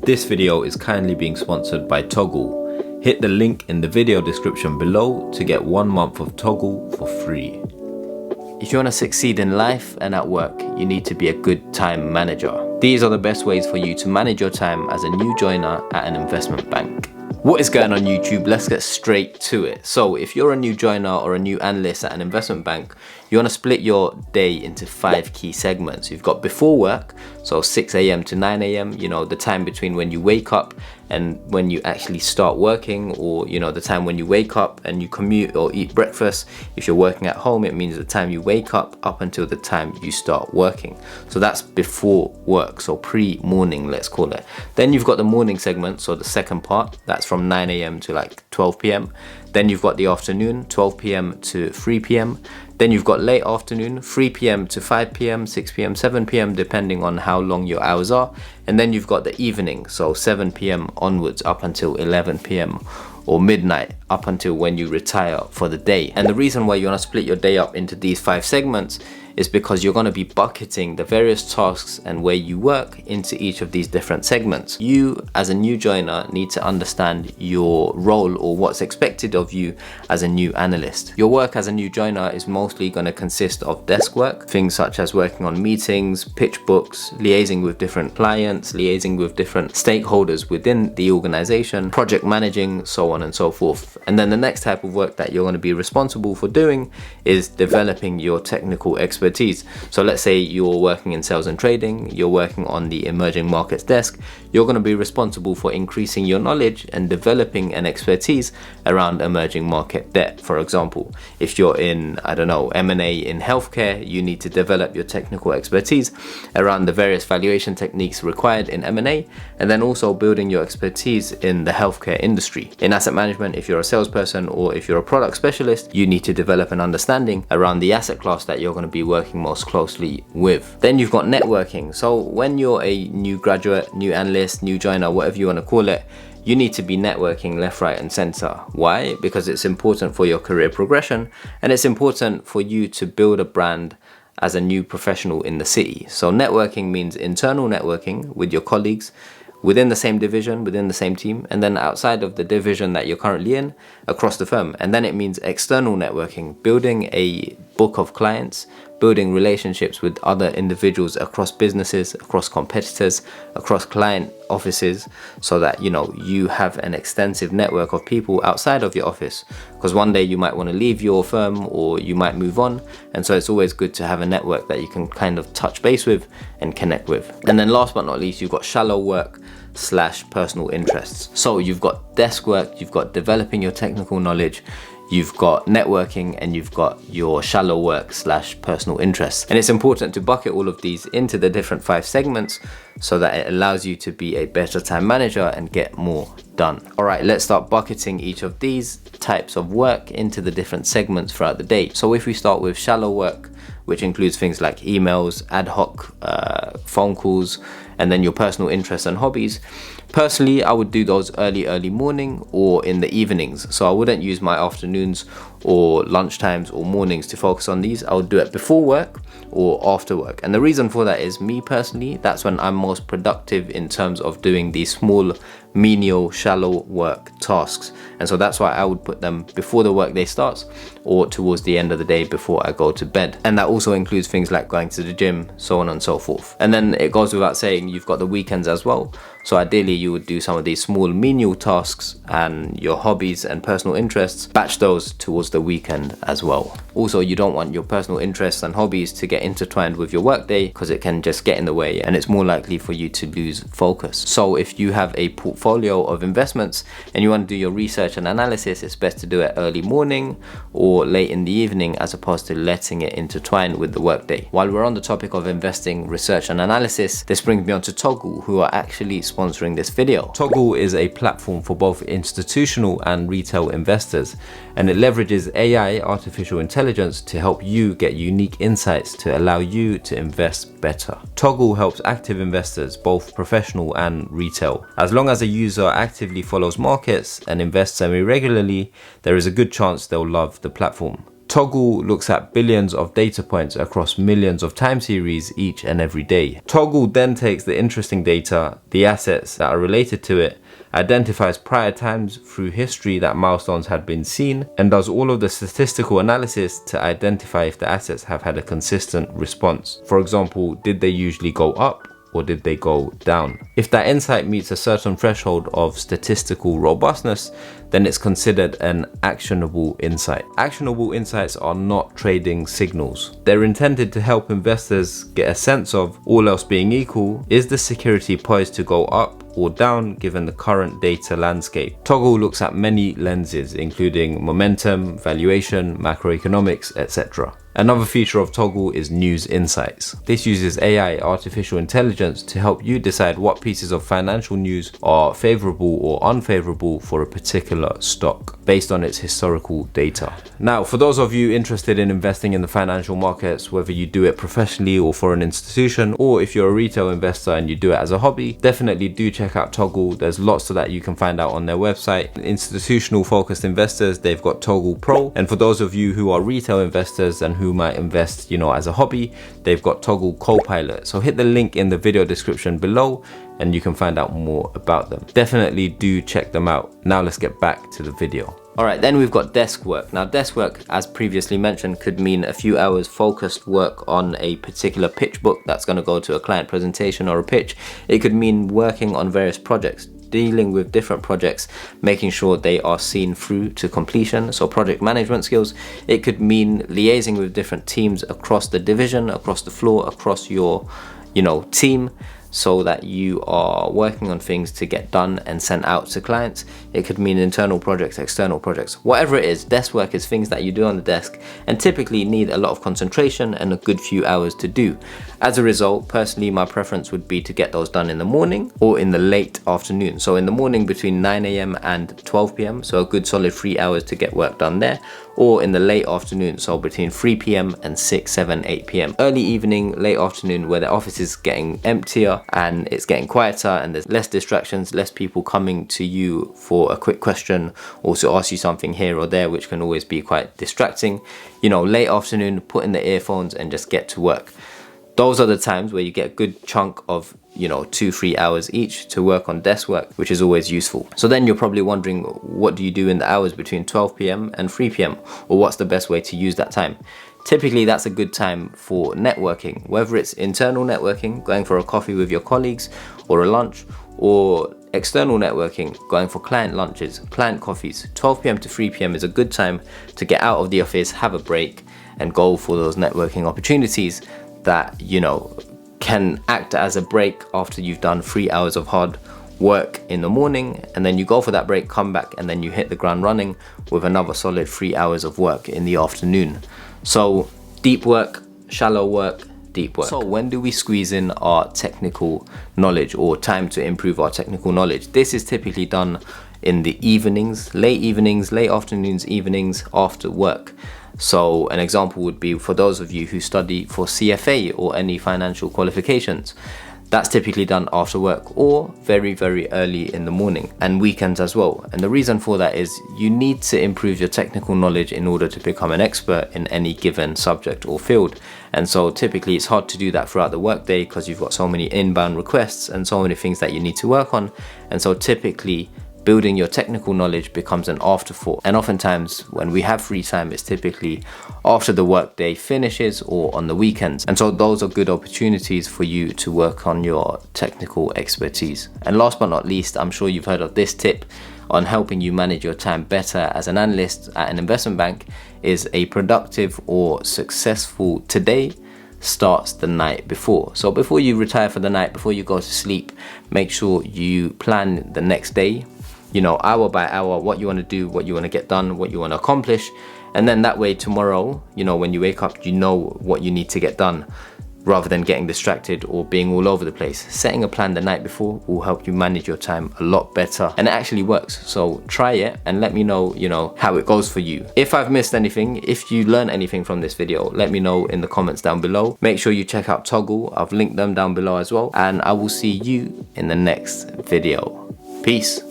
This video is kindly being sponsored by Togu. Hit the link in the video description below to get 1 month of Togu for free. If you want to succeed in life and at work, you need to be a good time manager. These are the best ways for you to manage your time as a new joiner at an investment bank. What is going on YouTube? Let's get straight to it. So if you're a new joiner or a new analyst at an investment bank, you want to split your day into 5 key segments. You've got before work, so 6 a.m. to 9 a.m, the time between when you wake up and when you actually start working, or the time when you wake up and you commute or eat breakfast. If you're working at home, it means the time you wake up until the time you start working. So that's before work, so pre-morning, let's call it. Then you've got the morning segment, so the second part, that's from 9 a.m. to like 12 p.m. Then you've got the afternoon, 12 p.m. to 3 p.m. Then you've got late afternoon, 3 p.m. to 5 p.m, 6 p.m, 7 p.m, depending on how long your hours are. And then you've got the evening, so 7 p.m. onwards up until 11 p.m. or midnight, up until when you retire for the day. And the reason why you want to split your day up into these 5 segments is because you're going to be bucketing the various tasks and where you work into each of these different segments. You, as a new joiner, need to understand your role or what's expected of you as a new analyst. Your work as a new joiner is mostly going to consist of desk work, things such as working on meetings, pitch books, liaising with different clients, liaising with different stakeholders within the organization, project managing, so on and so forth. And then the next type of work that you're going to be responsible for doing is developing your technical expertise. So let's say you're working in sales and trading, you're working on the emerging markets desk, you're going to be responsible for increasing your knowledge and developing an expertise around emerging market debt. For example, if you're in, M&A in healthcare, you need to develop your technical expertise around the various valuation techniques required in M&A, and then also building your expertise in the healthcare industry. In asset management, if you're a salesperson or if you're a product specialist, you need to develop an understanding around the asset class that you're going to be working most closely with. Then you've got networking. So when you're a new graduate, new analyst, new joiner, whatever you want to call it, you need to be networking left, right, and center. Why? Because it's important for your career progression, and it's important for you to build a brand as a new professional in the city. So networking means internal networking with your colleagues within the same division, within the same team, and then outside of the division that you're currently in, across the firm. And then it means external networking, building a book of clients, building relationships with other individuals across businesses, across competitors, across client offices, so that you have an extensive network of people outside of your office, because one day you might want to leave your firm or you might move on, and so it's always good to have a network that you can kind of touch base with and connect with. And then last but not least, you've got shallow work / personal interests. So you've got desk work, you've got developing your technical knowledge, you've got networking, and you've got your shallow work / personal interests. And it's important to bucket all of these into the different 5 segments so that it allows you to be a better time manager and get more done. All right, let's start bucketing each of these types of work into the different segments throughout the day. So if we start with shallow work, which includes things like emails, ad hoc phone calls, and then your personal interests and hobbies. Personally, I would do those early morning or in the evenings. So I wouldn't use my afternoons or lunchtimes or mornings to focus on these. I would do it before work or after work. And the reason for that is, me personally, that's when I'm most productive in terms of doing these small, menial, shallow work tasks. And so that's why I would put them before the workday starts or towards the end of the day before I go to bed. And that also includes things like going to the gym, so on and so forth. And then it goes without saying, you've got the weekends as well. So ideally you would do some of these small menial tasks and your hobbies and personal interests, batch those towards the weekend as well. Also, you don't want your personal interests and hobbies to get intertwined with your workday, because it can just get in the way and it's more likely for you to lose focus. So if you have a portfolio of investments and you want to do your research and analysis, it's best to do it early morning or late in the evening, as opposed to letting it intertwine with the workday. While we're on the topic of investing, research and analysis, this brings me on to Togu, who are actually sponsoring this video. Togu is a platform for both institutional and retail investors, and it leverages AI, artificial intelligence, to help you get unique insights to allow you to invest better. Togu helps active investors, both professional and retail. As long as a user actively follows markets and invests semi-regularly, there is a good chance they'll love the platform. Togu looks at billions of data points across millions of time series each and every day. Togu then takes the interesting data, the assets that are related to it, identifies prior times through history that milestones had been seen, and does all of the statistical analysis to identify if the assets have had a consistent response. For example, did they usually go up or did they go down? If that insight meets a certain threshold of statistical robustness, then it's considered an actionable insight. Actionable insights are not trading signals. They're intended to help investors get a sense of, all else being equal, is the security poised to go up or down given the current data landscape. Togu looks at many lenses, including momentum, valuation, macroeconomics, etc. Another feature of Togu is news insights. This uses AI, artificial intelligence, to help you decide what pieces of financial news are favorable or unfavorable for a particular stock based on its historical data. Now, for those of you interested in investing in the financial markets, whether you do it professionally or for an institution, or if you're a retail investor and you do it as a hobby, definitely do check out Togu. There's lots of that you can find out on their website. Institutional focused investors, they've got Togu Pro. And for those of you who are retail investors and who might invest, as a hobby, they've got Togu Copilot. So hit the link in the video description below and you can find out more about them. Definitely do check them out. Now let's get back to the video. Alright, then we've got desk work. Now desk work, as previously mentioned, could mean a few hours focused work on a particular pitch book that's going to go to a client presentation or a pitch. It could mean working on various projects, dealing with different projects, making sure they are seen through to completion, so project management skills. It could mean liaising with different teams across the division, across the floor, across your team, so that you are working on things to get done and sent out to clients. It could mean internal projects, external projects, whatever it is. Desk work is things that you do on the desk and typically need a lot of concentration and a good few hours to do. As a result, personally, my preference would be to get those done in the morning or in the late afternoon. So in the morning between 9 AM and 12 PM, so a good solid 3 hours to get work done there, or in the late afternoon, so between 3 PM and 6, 7, 8 PM. Early evening, late afternoon, where the office is getting emptier and it's getting quieter and there's less distractions, less people coming to you for a quick question or to ask you something here or there, which can always be quite distracting. Late afternoon, put in the earphones and just get to work. Those are the times where you get a good chunk of 2-3 hours each to work on desk work, which is always useful. So then you're probably wondering, what do you do in the hours between 12 PM and 3 PM, or what's the best way to use that time? Typically that's a good time for networking, whether it's internal networking, going for a coffee with your colleagues or a lunch, or external networking, going for client lunches, client coffees. 12 PM to 3 PM is a good time to get out of the office, have a break, and go for those networking opportunities that can act as a break after you've done 3 hours of hard work in the morning, and then you go for that break, come back, and then you hit the ground running with another solid 3 hours of work in the afternoon. So deep work, shallow work, deep work. So when do we squeeze in our technical knowledge or time to improve our technical knowledge? This is typically done in the evenings, late afternoons, evenings after work. So an example would be for those of you who study for CFA or any financial qualifications. That's typically done after work or very, very early in the morning, and weekends as well. And the reason for that is you need to improve your technical knowledge in order to become an expert in any given subject or field. And so typically it's hard to do that throughout the workday because you've got so many inbound requests and so many things that you need to work on. And so typically building your technical knowledge becomes an afterthought. And oftentimes when we have free time, it's typically after the workday finishes or on the weekends. And so those are good opportunities for you to work on your technical expertise. And last but not least, I'm sure you've heard of this tip on helping you manage your time better as an analyst at an investment bank, is a productive or successful today starts the night before. So before you retire for the night, before you go to sleep, make sure you plan the next day, hour by hour, what you want to do, what you want to get done, what you want to accomplish. And then that way tomorrow, when you wake up, you know what you need to get done, rather than getting distracted or being all over the place. Setting a plan the night before will help you manage your time a lot better, and it actually works. So try it and let me know, how it goes for you. If I've missed anything, if you learned anything from this video, let me know in the comments down below. Make sure you check out Togu. I've linked them down below as well, and I will see you in the next video. Peace.